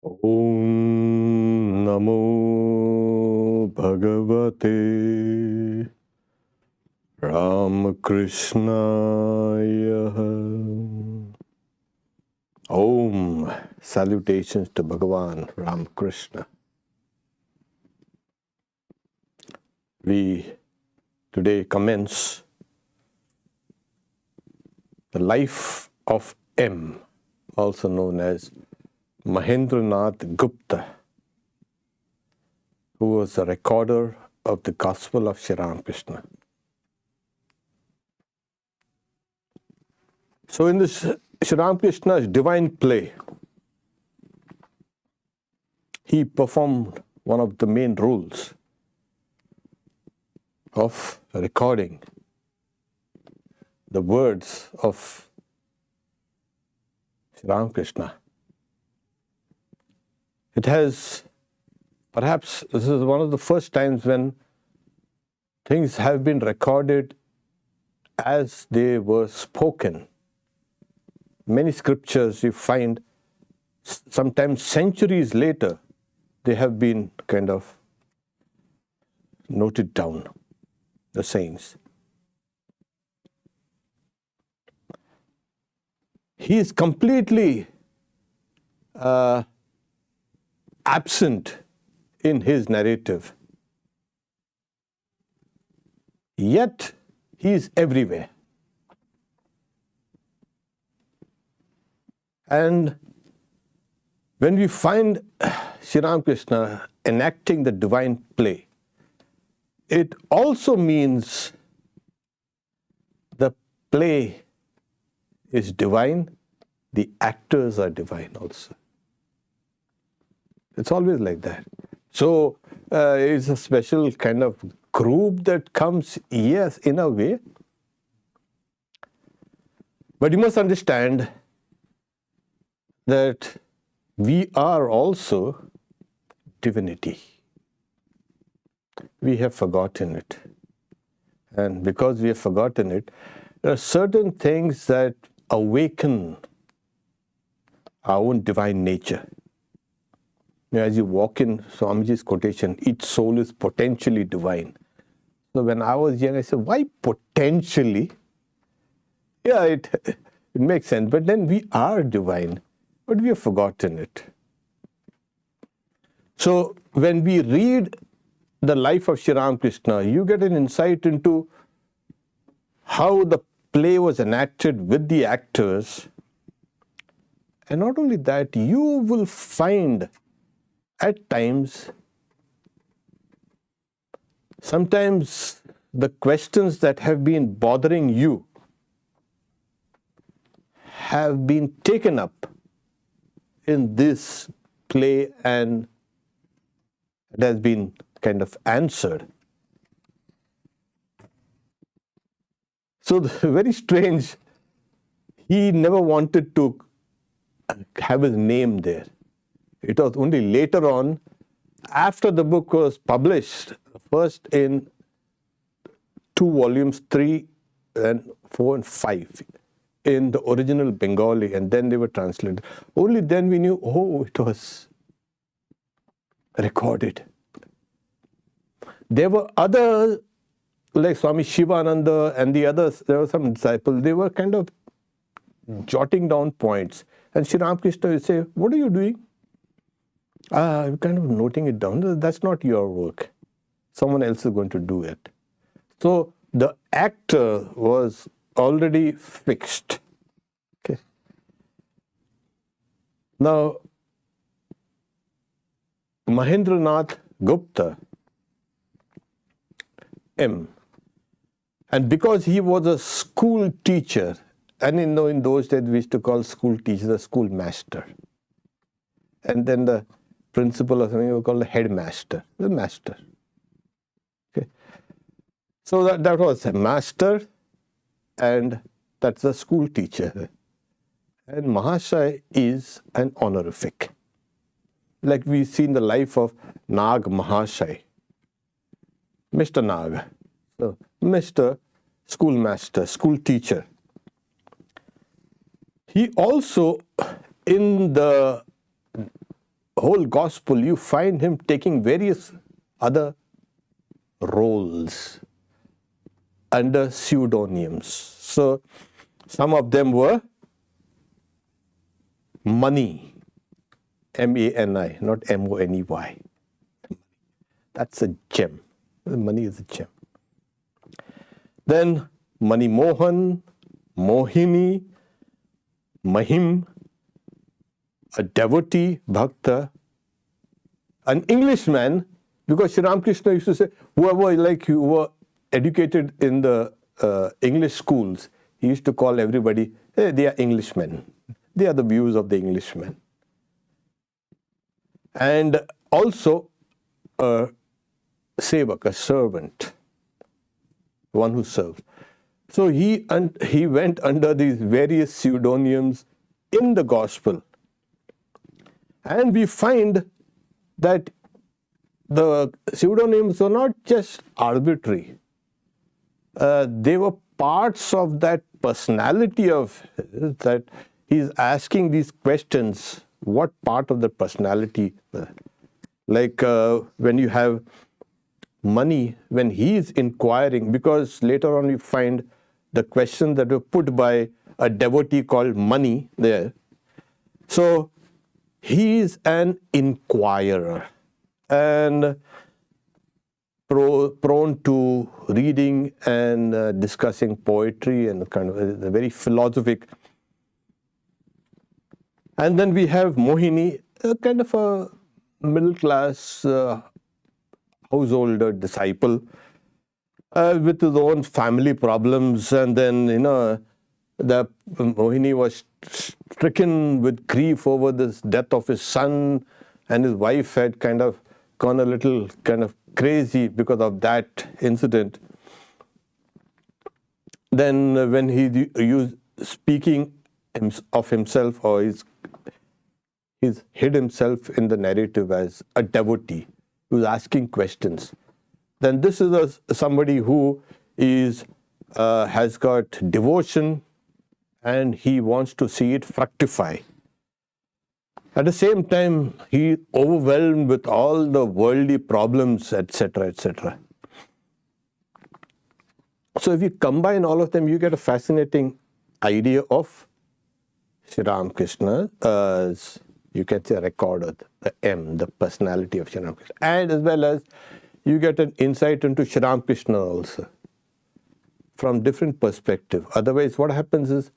Om Namo Bhagavate Ramakrishna. Om. Salutations to Bhagavan Ramakrishna. We today commence the life of M, also known as Mahendra Nath Gupta, who was a recorder of the Gospel of Sri Ramakrishna. So in this Sri Ramakrishna's divine play, he performed one of the main roles of recording the words of Sri Ramakrishna. It has, perhaps this is one of the first times when things have been recorded as they were spoken. Many scriptures you find sometimes centuries later, they have been kind of noted down, the sayings. He is completely absent in his narrative, yet he is everywhere. And when we find Sri Ramakrishna enacting the divine play, it also means the play is divine, the actors are divine also. It's always like that. So it's a special kind of group that comes, yes, in a way. But you must understand that we are also divinity. We have forgotten it. And because we have forgotten it, there are certain things that awaken our own divine nature. As you walk in Swamiji's quotation, each soul is potentially divine. So when I was young, I said, why potentially? Yeah, it makes sense. But then we are divine, but we have forgotten it. So when we read the life of Sri Ramakrishna, you get an insight into how the play was enacted with the actors. And not only that, you will find at times, sometimes the questions that have been bothering you have been taken up in this play and it has been kind of answered. So very strange, he never wanted to have his name there. It was only later on, after the book was published, first in 2 volumes, 3 and 4 and 5, in the original Bengali, and then they were translated. Only then we knew, oh, it was recorded. There were others, like Swami Shivananda and the others, there were some disciples, they were kind of jotting down points. And Sri Ramakrishna would say, what are you doing? I'm kind of noting it down. That's not your work. Someone else is going to do it. So the actor was already fixed. Okay. Now, Mahendra Nath Gupta, M, and because he was a school teacher, and in those days we used to call school teachers a school master. And then the principal or something we call the headmaster, the master. Okay. So that was a master, and that's a school teacher. And Mahashaya is an honorific. Like we see in the life of Nag Mahashaya, Mr. Nag. So Mr. Schoolmaster, school teacher. He also, in the whole gospel, you find him taking various other roles under pseudonyms. So some of them were Mani, M-A-N-I, not M-O-N-E-Y. That's a gem. Money is a gem. Then Mani Mohan, Mohini, Mahim, a devotee, Bhakta, an Englishman, because Sri Ramakrishna used to say, whoever like you were educated in the English schools, he used to call everybody, hey, they are Englishmen. They are the views of the Englishmen. And also a sevak, a servant, one who serves. So he went under these various pseudonyms in the gospel. And we find that the pseudonyms were not just arbitrary. They were parts of that personality of that he's asking these questions. What part of the personality? Like when you have Mani, when he is inquiring, because later on you find the questions that were put by a devotee called Mani there. So he is an inquirer and prone to reading and discussing poetry and kind of very philosophic. And then we have Mohini, kind of a middle class householder disciple with his own family problems. And then, the Mohini was stricken with grief over this death of his son, and his wife had kind of gone a little kind of crazy because of that incident. Then when he used speaking of himself, or he's hid himself in the narrative as a devotee who's asking questions, then this is somebody who is has got devotion and he wants to see it fructify. At the same time, he overwhelmed with all the worldly problems, etc., etc. So if you combine all of them, you get a fascinating idea of Sri Ramakrishna as, you can say, a recorder, the M, the personality of Sri Ramakrishna. And as well as you get an insight into Sri Ramakrishna also from different perspective. Otherwise, what happens is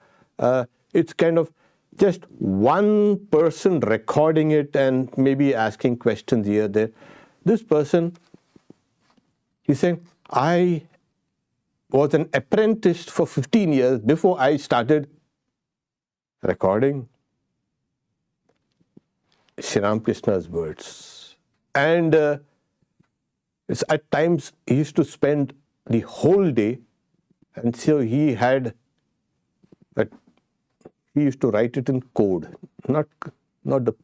it's kind of just one person recording it and maybe asking questions here, there. This person, he's saying, I was an apprentice for 15 years before I started recording Sri Ramakrishna's words. And at times he used to spend the whole day, and so he used to write it in code, not the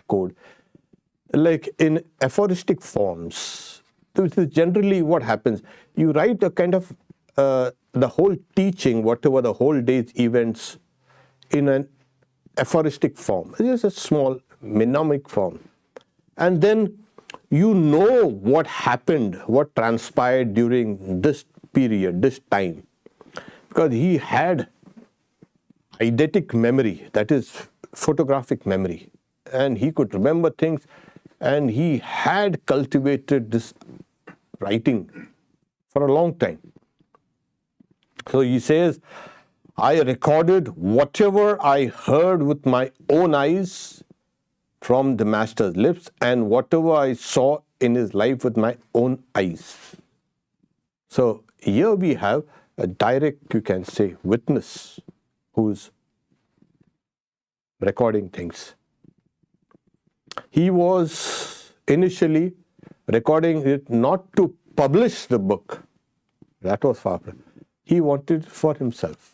code, like in aphoristic forms. This is generally what happens. You write a kind of the whole teaching, whatever the whole day's events, in an aphoristic form. It is a small mnemonic form. And then you know what happened, what transpired during this period, this time. Because he had eidetic memory, that is photographic memory. And he could remember things, and he had cultivated this writing for a long time. So he says, I recorded whatever I heard with my own eyes from the Master's lips, and whatever I saw in his life with my own eyes. So here we have a direct, you can say, witness who's recording things. He was initially recording it not to publish the book. That was far from. He wanted for himself.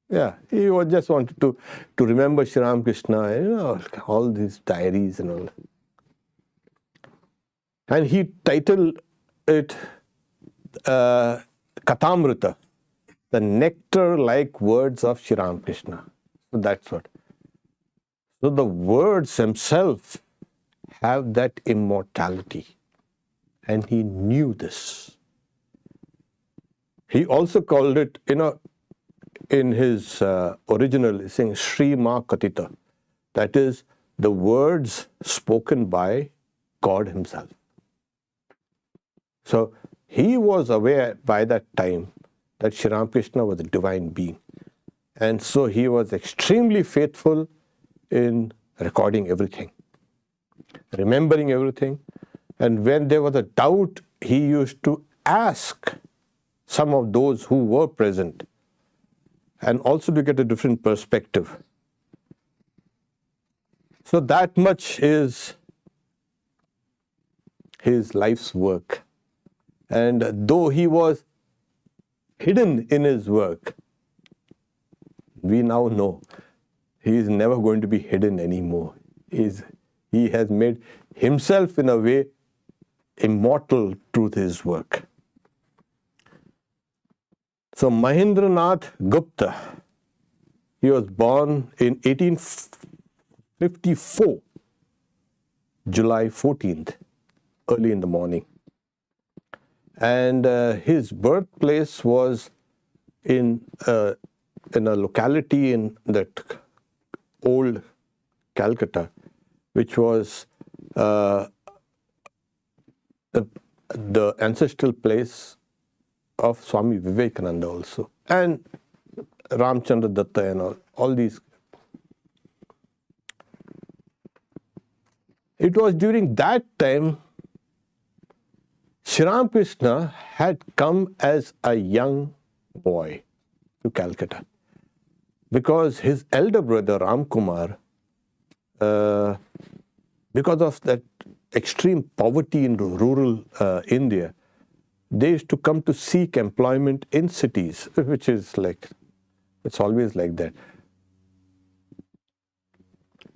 Yeah, he just wanted to remember Sri Ramakrishna, all these diaries and all. And he titled it Kathamrita, the nectar-like words of Sri Ramakrishna. So that's what. So the words themselves have that immortality. And he knew this. He also called it, in his original, saying Sri Ramakrishna. That is, the words spoken by God himself. So he was aware by that time that Sri Ramakrishna was a divine being. And so he was extremely faithful in recording everything, remembering everything. And when there was a doubt, he used to ask some of those who were present, and also to get a different perspective. So that much is his life's work. And though he was hidden in his work, we now know he is never going to be hidden anymore. He has made himself, in a way, immortal through his work. So Mahendra Nath Gupta, he was born in 1854, July 14th, early in the morning. And his birthplace was in a locality in that old Calcutta, which was the ancestral place of Swami Vivekananda also, and Ramchandra Datta and all these. It was during that time Sri Ramakrishna had come as a young boy to Calcutta, because his elder brother Ramkumar, because of that extreme poverty in rural India, they used to come to seek employment in cities, which is like, it's always like that.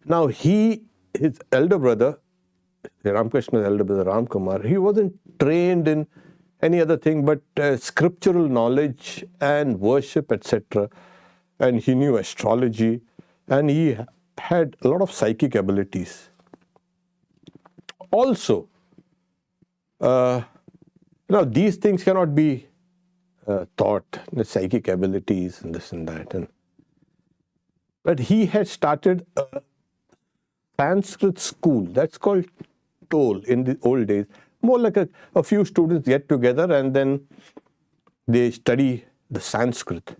Now his elder brother, Ramakrishna's elder brother Ramkumar, he wasn't trained in any other thing but scriptural knowledge and worship, etc. And he knew astrology, and he had a lot of psychic abilities. Also, these things cannot be taught, the psychic abilities and this and that. But he had started a Sanskrit school, that's called Toll in the old days. More like a few students get together and then they study the Sanskrit.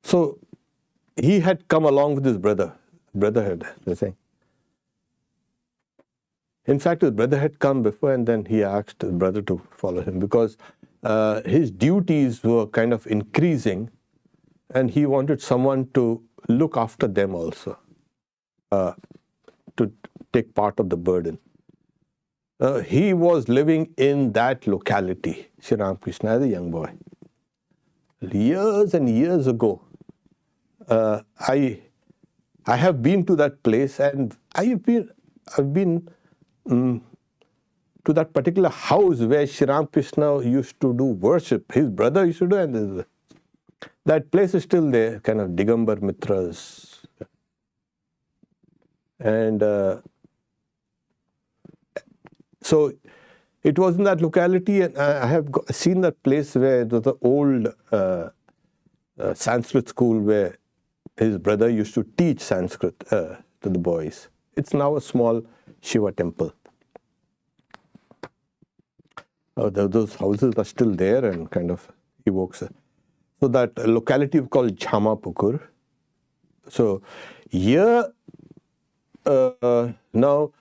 So he had come along with his brotherhood, they say. In fact, his brother had come before, and then he asked his brother to follow him, because his duties were kind of increasing, and he wanted someone to look after them also, to take part of the burden. He was living in that locality, Sri Ramakrishna, as a young boy. Years and years ago, I have been to that place, and I've been to that particular house where Sri Ramakrishna used to do worship. His brother used to do, and that place is still there, kind of Digambar Mitras. And so it was in that locality, and I have seen that place where it was the old Sanskrit school where his brother used to teach Sanskrit to the boys. It's now a small Shiva temple. Those houses are still there and kind of evokes it. So that locality is called Jhamapukur. So here now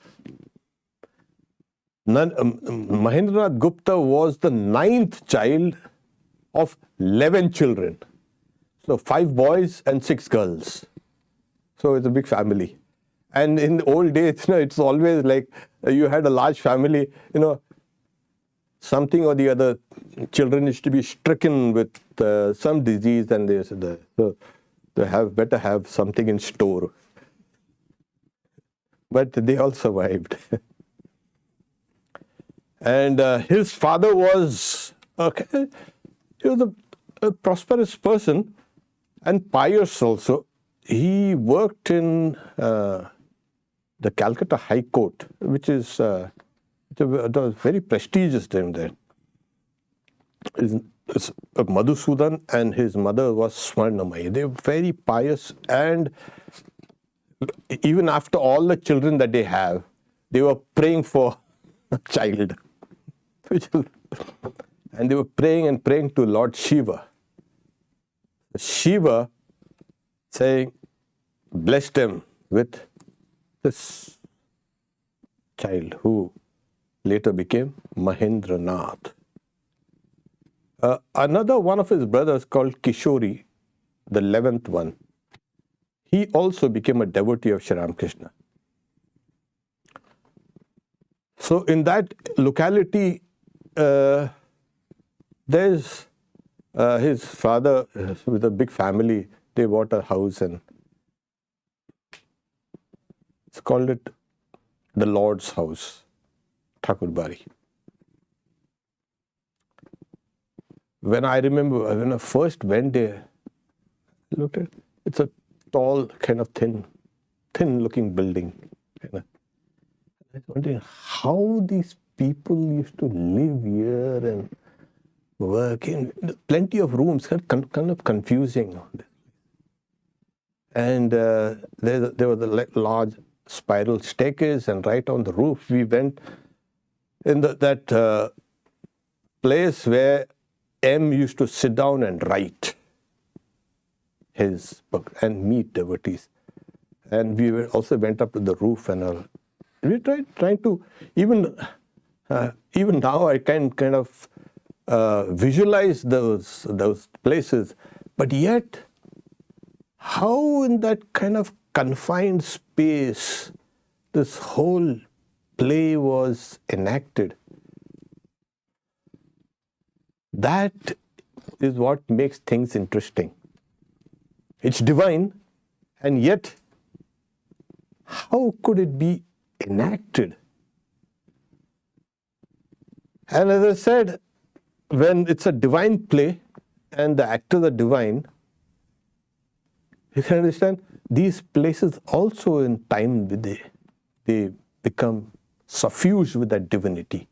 Mahendranath Gupta was the 9th child of 11 children. So 5 boys and 6 girls. So it's a big family. And in the old days, it's always like you had a large family, something or the other, children used to be stricken with some disease, and so they better have something in store. But they all survived. And his father was he was a prosperous person and pious also. He worked in the the Calcutta High Court, which is it was very prestigious time there. Madhusudan and his mother was Swarnamai. They were very pious, and even after all the children that they have, they were praying for a child. And they were praying and praying to Lord Shiva. Shiva saying, bless them with this child who later became Mahendra Nath. Another one of his brothers called Kishori, the 11th one, he also became a devotee of Sri Ramakrishna. So in that locality, there's his father with a big family. They bought a house and it's called it the Lord's House, Thakurbari. When I first went there, I looked at it's a tall, kind of thin looking building. I was wondering how these people used to live here and work in plenty of rooms, kind of confusing. And there was a large spiral staircase, and right on the roof we went in that place where M used to sit down and write his book and meet devotees. And we also went up to the roof and we tried trying to even now I can kind of visualize those places, but yet how in that kind of confined space this whole play was enacted. That is what makes things interesting. It's divine, and yet how could it be enacted? And as I said, when it's a divine play and the actors are divine, you can understand these places also in time they become suffused with that divinity.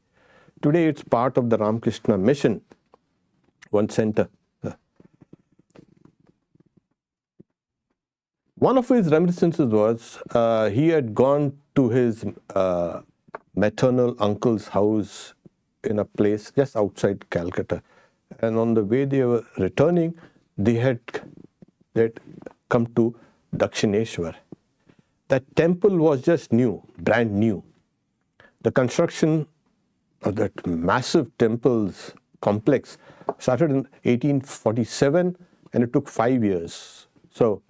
Today it's part of the Ramakrishna mission, one center. One of his reminiscences was he had gone to his maternal uncle's house in a place just outside Calcutta, and on the way they were returning, they had come to Dakshineshwar. That temple was just new, brand new. The construction of that massive temple's complex started in 1847, and it took 5 years. So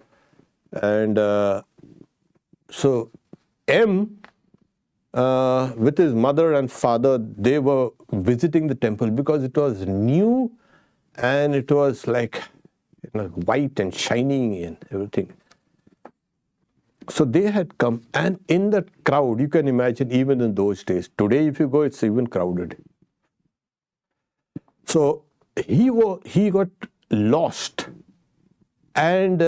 M, with his mother and father, they were visiting the temple because it was new and it was like white and shining and everything. So they had come, and in that crowd, you can imagine even in those days, today if you go, it's even crowded. So he got lost, and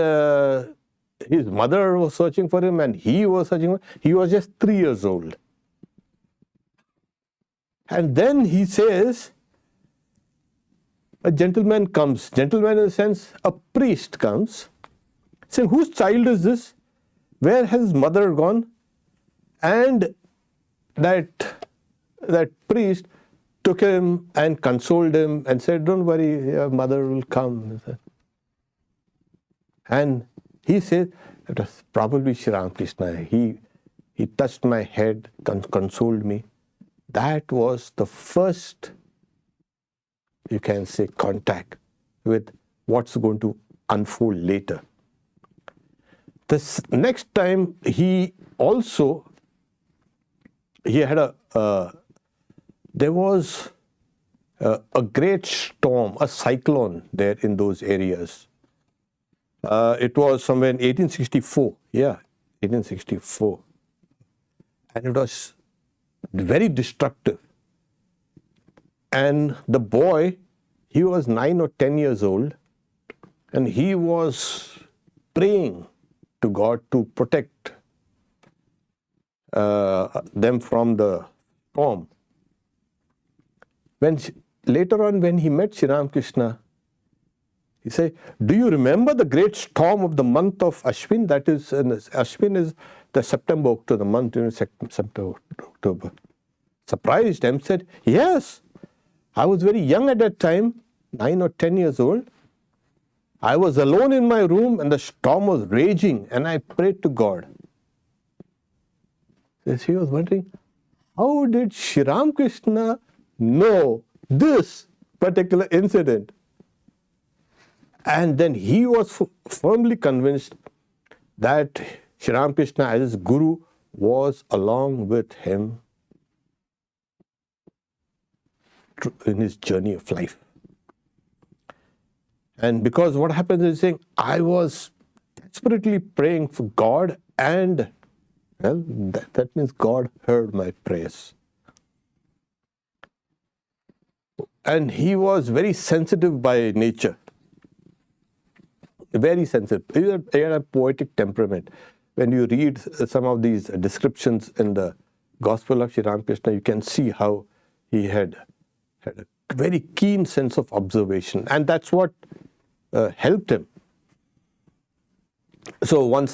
his mother was searching for him and he was searching for him. He was just 3 years old. And then he says, a gentleman comes, gentleman in the sense, a priest comes, saying, whose child is this? Where has his mother gone? And that priest took him and consoled him and said, don't worry, your mother will come. And he said, it was probably Sri Ramakrishna. He touched my head, consoled me. That was the first, you can say, contact with what's going to unfold later. This next time there was a great storm, a cyclone there in those areas. It was somewhere in 1864. Yeah, 1864. And it was very destructive. And the boy, he was 9 or 10 years old, and he was praying to God to protect them from the storm. Later on, when he met Sri Ramakrishna, he said, "Do you remember the great storm of the month of Ashwin?" That is, Ashwin is the September-October, the month during September-October. Surprised him, said, "Yes, I was very young at that time, 9 or 10 years old. I was alone in my room and the storm was raging and I prayed to God." So he was wondering, how did Sri Ramakrishna know this particular incident? And then he was firmly convinced that Sri Ramakrishna as his guru was along with him in his journey of life. And because what happens is saying, I was desperately praying for God, and well, that means God heard my prayers. And he was very sensitive by nature. Very sensitive. He had a poetic temperament. When you read some of these descriptions in the Gospel of Sri Ramakrishna, you can see how he had a very keen sense of observation, and that's what helped him. So one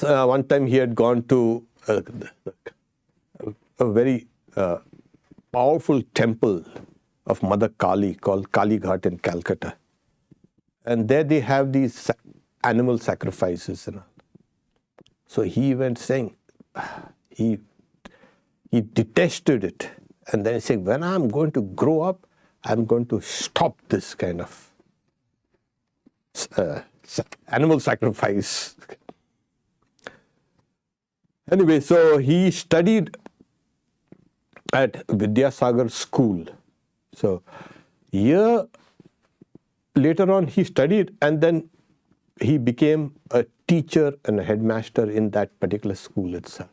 time he had gone to a very powerful temple of Mother Kali called Kali Ghat in Calcutta, and there they have these animal sacrifices and all. So he went saying he detested it, and then he said, when I'm going to grow up, I'm going to stop this kind of animal sacrifice. Anyway, so he studied at Vidyasagar school. So later on he studied, and then he became a teacher and a headmaster in that particular school itself.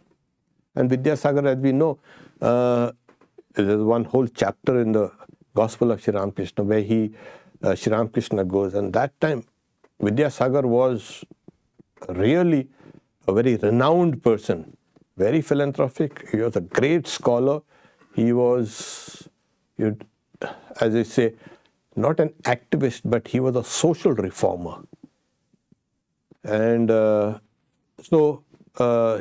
And Vidyasagar, as we know, there's one whole chapter in the Gospel of Sri Ramakrishna where Sri Ramakrishna goes, and that time Vidyasagar was really a very renowned person, very philanthropic. He was a great scholar. He was, as I say, not an activist, but he was a social reformer. And so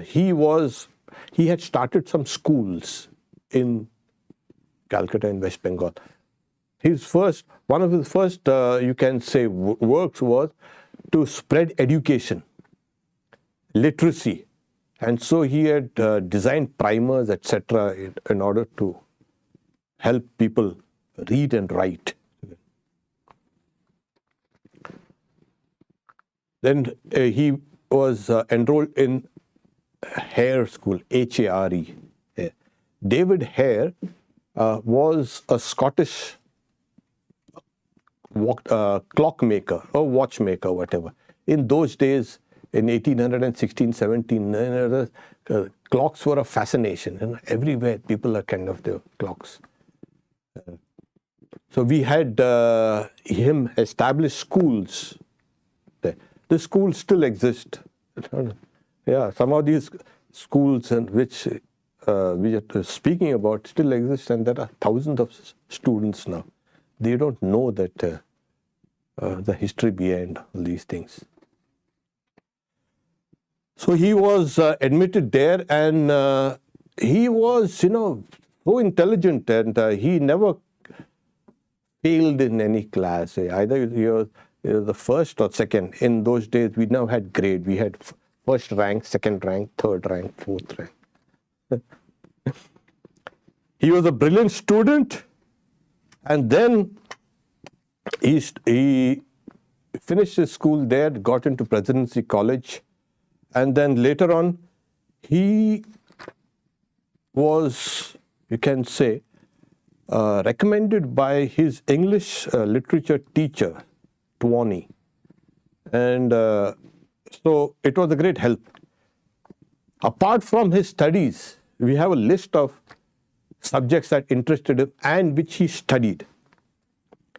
he had started some schools in Calcutta in West Bengal. One of his first, you can say, works was to spread education, literacy. And so he had designed primers, etc., in order to help people read and write. Then he was enrolled in Hare School, H-A-R-E. David Hare was a Scottish clockmaker or watchmaker, whatever. In those days, in 1816, 17, clocks were a fascination. And everywhere people are kind of the clocks. So we had him establish schools there. The schools still exist. Yeah, some of these schools and which we are speaking about still exist, and there are thousands of students now. They don't know that the history behind all these things. So he was admitted there, and he was, so intelligent, and he never failed in any class. Either you're the first or second. In those days, we now had grade. We had first rank, second rank, third rank, fourth rank. He was a brilliant student, and then he finished his school there, got into Presidency College, and then later on, he was, you can say, recommended by his English literature teacher, Twani. And so it was a great help. Apart from his studies, we have a list of subjects that interested him and which he studied.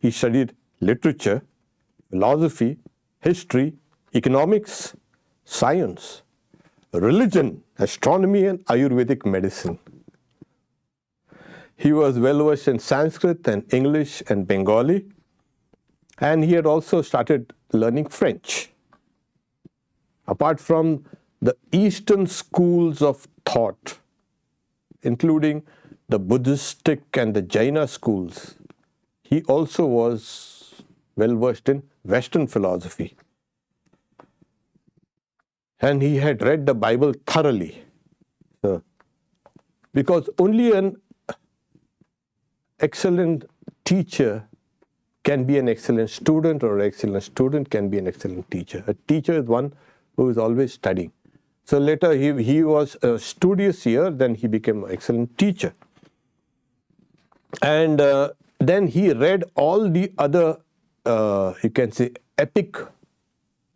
He studied literature, philosophy, history, economics, science, religion, astronomy and Ayurvedic medicine. He was well versed in Sanskrit and English and Bengali, and he had also started learning French. Apart from the Eastern schools of thought, including the Buddhistic and the Jaina schools, he also was well versed in Western philosophy. And he had read the Bible thoroughly. So, because only an excellent teacher can be an excellent student, or an excellent student can be an excellent teacher. A teacher is one who is always studying. So later he was a studious year, then he became an excellent teacher. And then he read all the other, you can say, epic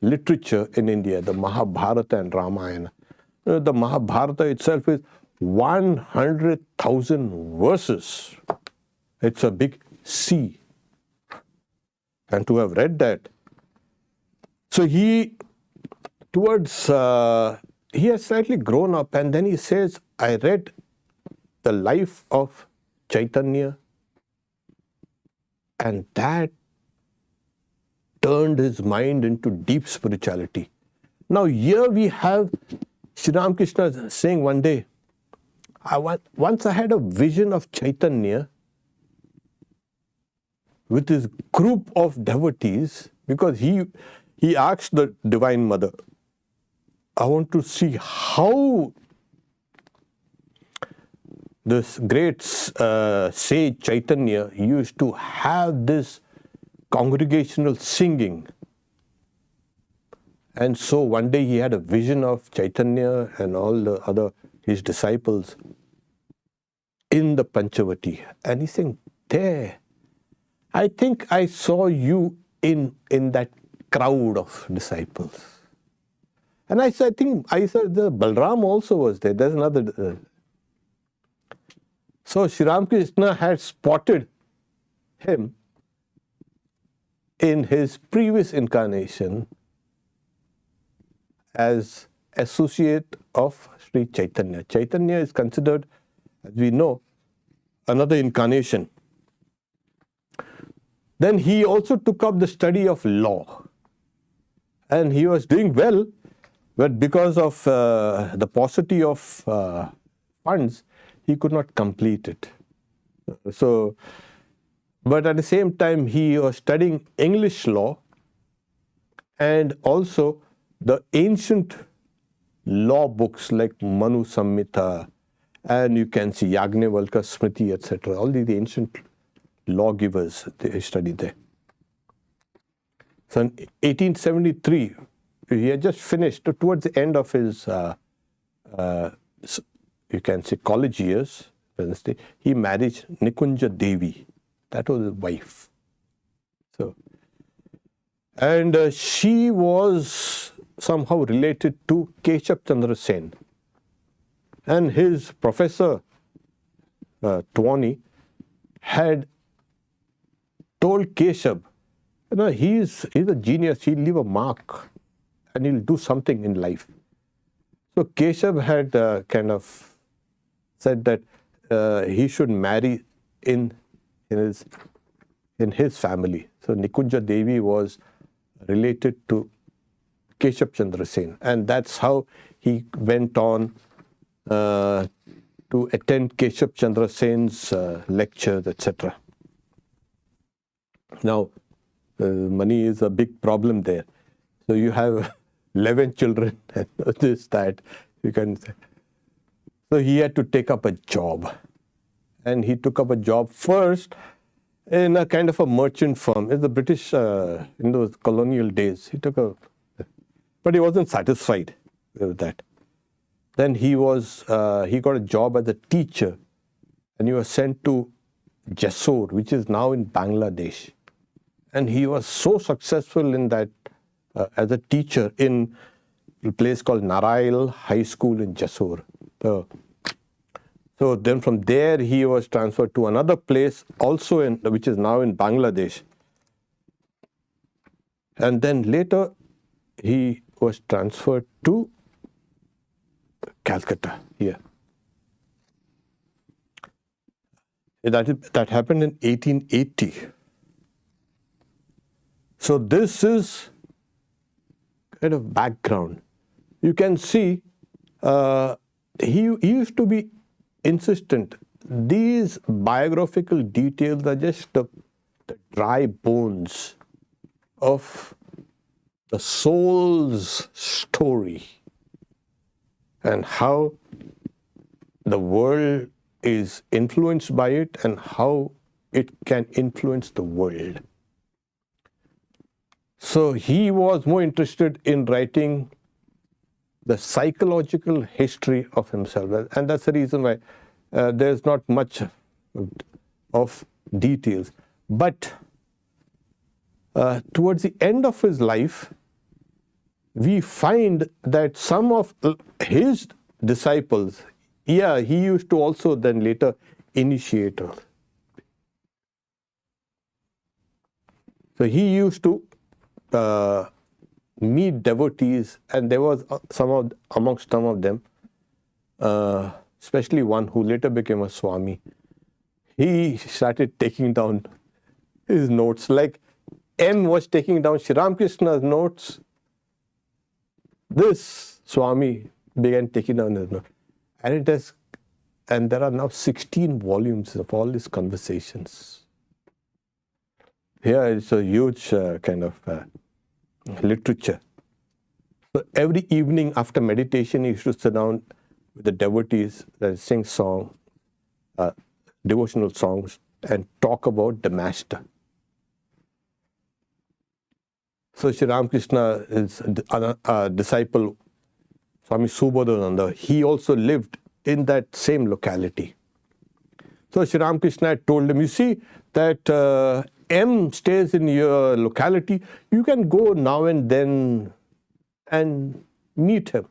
literature in India, the Mahabharata and Ramayana. The Mahabharata itself is 100,000 verses. It's a big sea. And to have read that. So he has slightly grown up, and then he says, I read the life of Chaitanya, and that turned his mind into deep spirituality. Now here we have Sri Ramakrishna saying one day, once I had a vision of Chaitanya with his group of devotees, because he asked the Divine Mother, I want to see how this great sage Chaitanya used to have this congregational singing. And so one day he had a vision of Chaitanya and all the other his disciples in the Panchavati. And he's saying, there, I think I saw you in that crowd of disciples. And I said, the Balram also was there. There's another. So Sri Ramakrishna had spotted him in his previous incarnation as associate of Sri Chaitanya. Chaitanya is considered, as we know, another incarnation. Then he also took up the study of law. And he was doing well, but because of the paucity of funds, he could not complete it. So, but at the same time, he was studying English law and also the ancient law books like Manu Samhita, and you can see Yagnavalkya Smriti, etc. All the ancient lawgivers, they studied there. So in 1873, he had just finished, towards the end of his, you can say, college years, he married Nikunja Devi. That was his wife. So, and she was somehow related to Keshav Chandra Sen. And his professor, Twani, had told Keshav, he's a genius, he'll leave a mark and he'll do something in life. So Keshav had kind of said that he should marry in his family. So Nikunja Devi was related to Keshav Chandra Sen, and that's how he went on to attend Keshav Chandra Sen's lectures, etc. Now, money is a big problem there. So you have 11 children and this, that, you can say. So he had to take up a job. And he took up a job first in a kind of a merchant firm. It's the British, in those colonial days. But he wasn't satisfied with that. Then he got a job as a teacher, and he was sent to Jessore, which is now in Bangladesh. And he was so successful in that as a teacher in a place called Narail High School in Jessore. So then from there he was transferred to another place also which is now in Bangladesh. And then later he was transferred to Calcutta, here. That happened in 1880. So this is kind of background. You can see he used to be insistent. These biographical details are just the dry bones of the soul's story and how the world is influenced by it and how it can influence the world. So he was more interested in writing the psychological history of himself, and that's the reason why there's not much of details. But towards the end of his life, we find that some of his disciples, he used to also then later initiate her. So he used to meet devotees, and there was amongst some of them, especially one who later became a Swami. He started taking down his notes, like M was taking down Sri Ramakrishna's notes. This Swami began taking down his notes, and there are now 16 volumes of all his conversations. Here it's a huge kind of literature. So every evening after meditation, he used to sit down with the devotees, sing devotional songs, and talk about the master. So Sri Ramakrishna is a disciple, Swami Subodhananda. He also lived in that same locality. So Sri Ramakrishna had told him, you see that M stays in your locality, you can go now and then and meet him.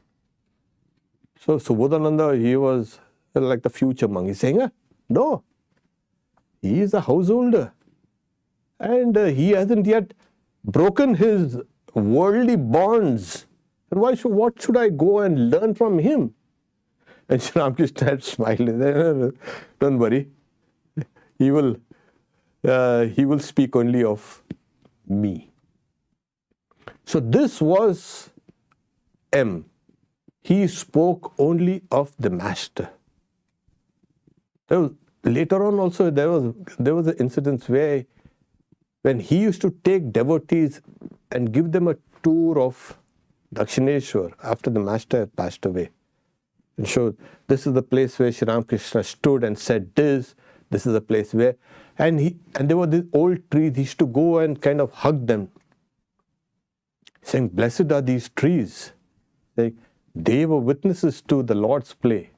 So Subodhananda, he was like the future monk. He's saying, no, he is a householder and he hasn't yet broken his worldly bonds. And what should I go and learn from him? And Sri Ramakrishna had smiled and said, don't worry, he will speak only of me. So this was M. He spoke only of the master. Later on also there was an incident where when he used to take devotees and give them a tour of Dakshineshwar after the master had passed away. And showed this is the place where Sri Ramakrishna stood and said this is the place where, and there were these old trees, he used to go and kind of hug them, saying, blessed are these trees. Like, they were witnesses to the Lord's play.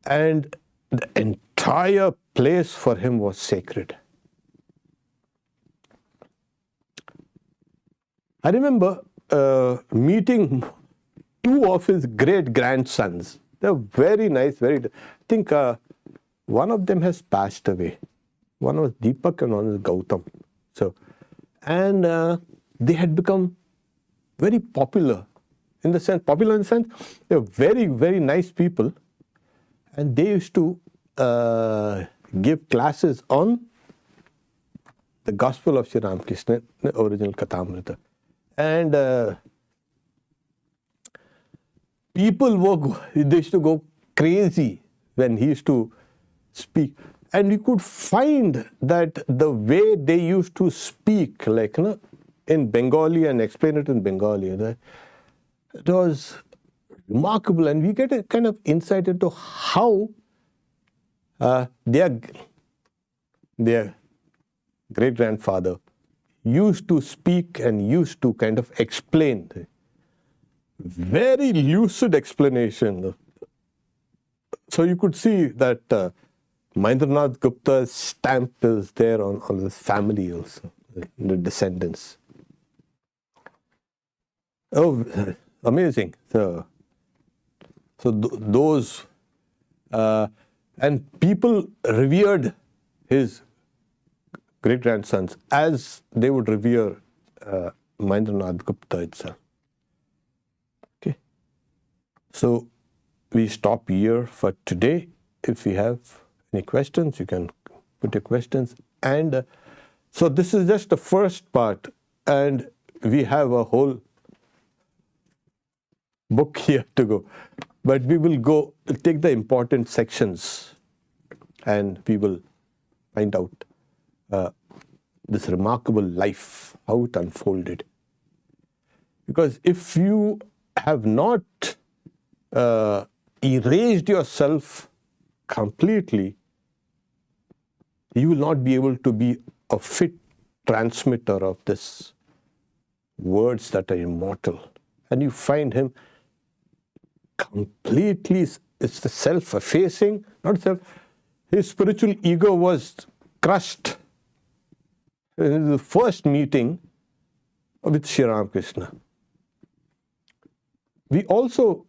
And the entire place for him was sacred. I remember meeting two of his great-grandsons. They're very nice, I think one of them has passed away. One was Deepak and one was Gautam. And they had become very popular in the sense, they were very, very nice people. And they used to give classes on the Gospel of Sri Ramakrishna, the original Kathamrita. And people they used to go crazy when he used to speak. And we could find that the way they used to speak, like in Bengali and explain it in Bengali, it was remarkable. And we get a kind of insight into how their great-grandfather used to speak and used to kind of explain. Very lucid explanation. So you could see that Mahendra Gupta's stamp is there on his family also, the descendants. Oh, amazing. So those, and people revered his great-grandsons as they would revere Mahendra Gupta itself. Okay. So we stop here for today. If you have any questions, you can put your questions. And so this is just the first part, and we have a whole book here to go. But we will take the important sections, and we will find out this remarkable life, how it unfolded. Because if you have not erased yourself completely, you will not be able to be a fit transmitter of this words that are immortal. And you find him completely, it's the self-effacing, not self. His spiritual ego was crushed in the first meeting with Sri Ramakrishna. We also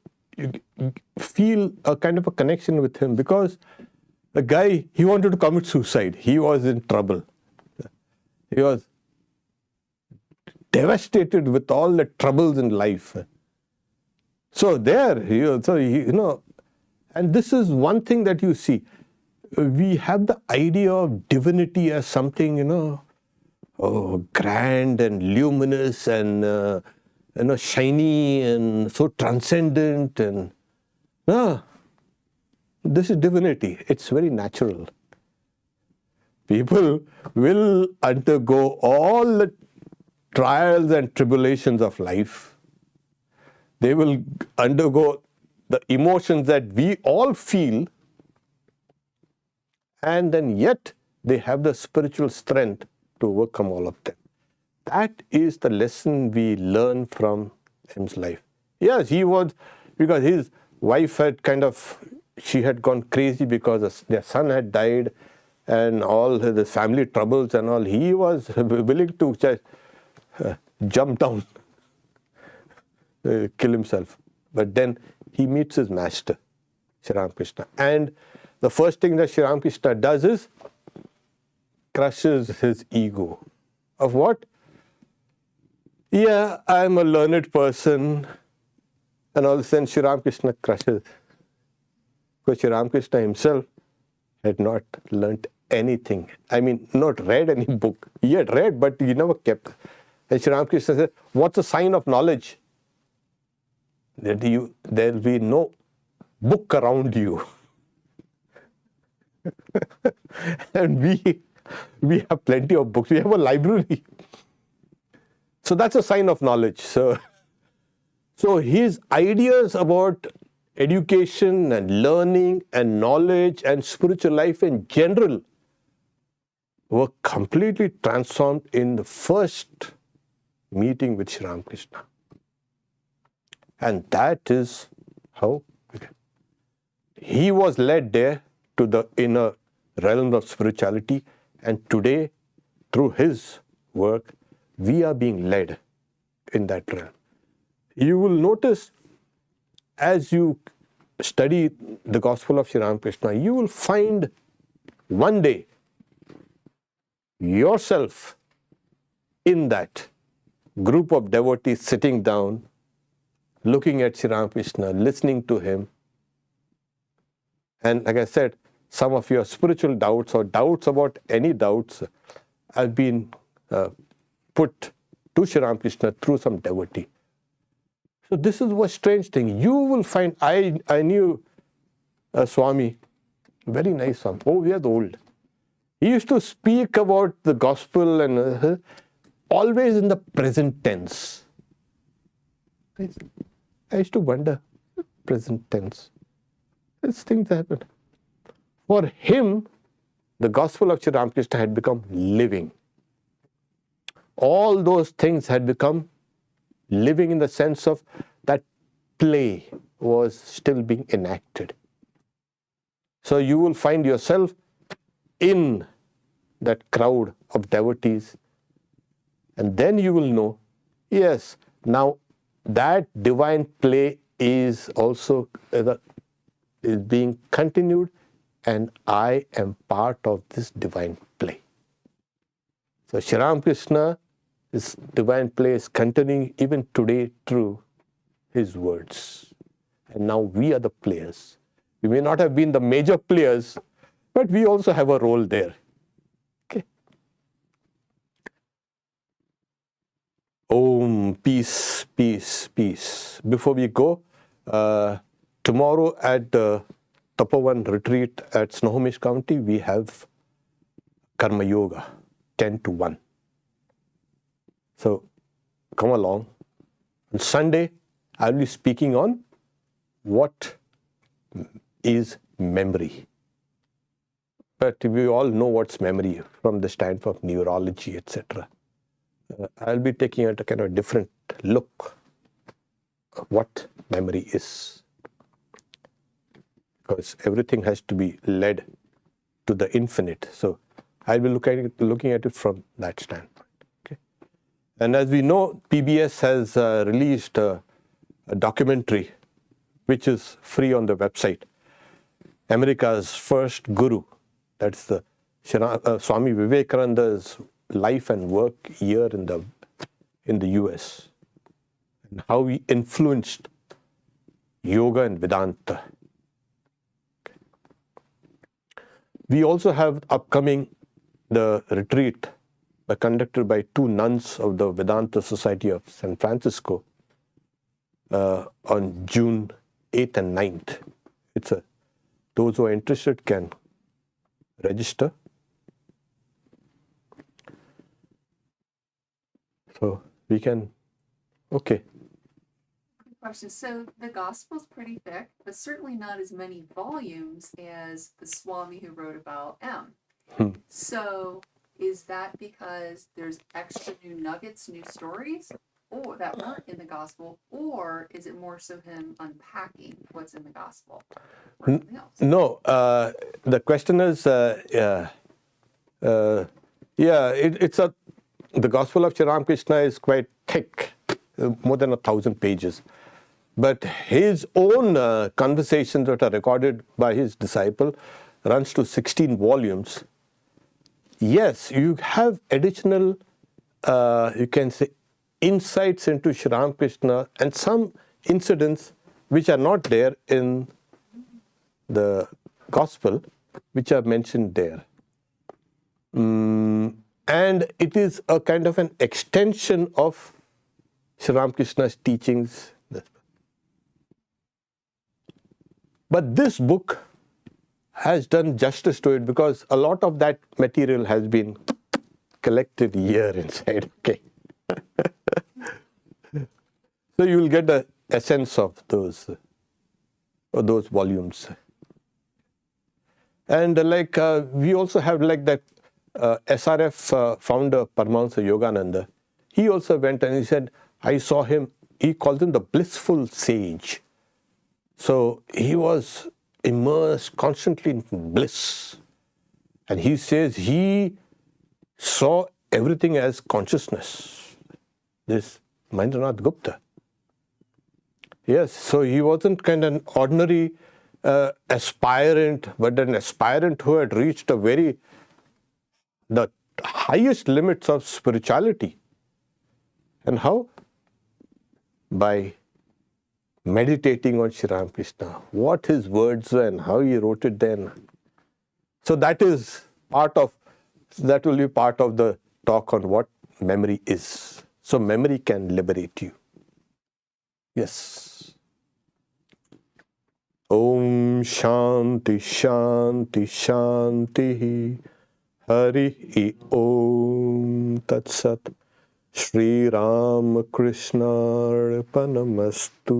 feel a kind of a connection with him because the guy, he wanted to commit suicide. He was in trouble. He was devastated with all the troubles in life. So there, and this is one thing that you see. We have the idea of divinity as something, grand and luminous and, shiny and so transcendent. And this is divinity. It's very natural. People will undergo all the trials and tribulations of life. They will undergo the emotions that we all feel, and then yet they have the spiritual strength to overcome all of them. That is the lesson we learn from his life. Yes, he was, because his wife had she had gone crazy because their son had died and all the family troubles and all. He was willing to just jump down, kill himself. But then he meets his master, Sri Ramakrishna. And the first thing that Sri Ramakrishna does is crushes his ego. Of what? Yeah, I'm a learned person. And all of a sudden Sri Ramakrishna crushes. Because Sri Ramakrishna himself had not learnt anything. I mean, not read any book. He had read, but he never kept. And Sri Ramakrishna said, what's a sign of knowledge? That there will be no book around you. And we have plenty of books. We have a library. So that's a sign of knowledge. So his ideas about education and learning and knowledge and spiritual life in general were completely transformed in the first meeting with Sri Ramakrishna. And that is how he was led there to the inner realm of spirituality. And today, through his work, we are being led in that realm. You will notice as you study the Gospel of Sri Ramakrishna, you will find one day yourself in that group of devotees sitting down, looking at Sri Ramakrishna, listening to him. And like I said, some of your spiritual doubts or doubts about any doubts have been put to Sri Ramakrishna through some devotee. So this is one strange thing. You will find, I knew a Swami, very nice Swami. Oh, we are old. He used to speak about the gospel and always in the present tense. I used to wonder, present tense. These things happen. For him, the gospel of Sri Ramakrishna had become living. All those things had become living in the sense of that play was still being enacted. So you will find yourself in that crowd of devotees, and then you will know, yes, now that divine play is also is being continued, and I am part of this divine play. So Sri Ramakrishna, this divine play is continuing even today through his words. And now we are the players. We may not have been the major players, but we also have a role there. Okay. Om, peace, peace, peace. Before we go, tomorrow at the Tapovan retreat at Snohomish County, we have Karma Yoga, 10 to 1. So come along. On Sunday, I'll be speaking on what is memory. But we all know what's memory from the standpoint of neurology, etc. I'll be taking a kind of different look at what memory is. Because everything has to be led to the infinite. So I'll be looking at it from that standpoint. Okay. And as we know, PBS has released a documentary which is free on the website. America's first guru. That's the Swami Vivekananda's life and work here in the US, and how he influenced yoga and Vedanta. Okay. We also have upcoming the retreat conducted by 2 nuns of the Vedanta Society of San Francisco on June 8th and 9th. Those who are interested can register. So we can, okay. Good question. So the gospel's pretty thick, but certainly not as many volumes as the Swami who wrote about M. So is that because there's extra new nuggets, new stories, or that weren't in the gospel, or is it more so him unpacking what's in the gospel? Or something else? No, the question is, the Gospel of Sri Ramakrishna is quite thick, more than 1,000 pages. But his own conversations that are recorded by his disciple runs to 16 volumes. Yes, you have additional, you can say, insights into Sri Ramakrishna and some incidents which are not there in the Gospel, which are mentioned there. And it is a kind of an extension of Sri Ramakrishna's teachings. But this book has done justice to it because a lot of that material has been collected here inside. Okay. So you will get the essence of those volumes. And we also have that SRF founder Paramahansa Yogananda. He also went and he said, I saw him, he calls him the blissful sage. So he was immersed constantly in bliss. And he says he saw everything as consciousness. This Mahendra Gupta. Yes, so he wasn't kind of an ordinary aspirant, but an aspirant who had reached the highest limits of spirituality. And how? By meditating on Sri Ramakrishna, what his words were and how he wrote it then. So that will be part of the talk on what memory is. So memory can liberate you. Yes. Om Shanti Shanti Shanti Hari Om Tat Sat Sri Ramakrishna Arpanamastu.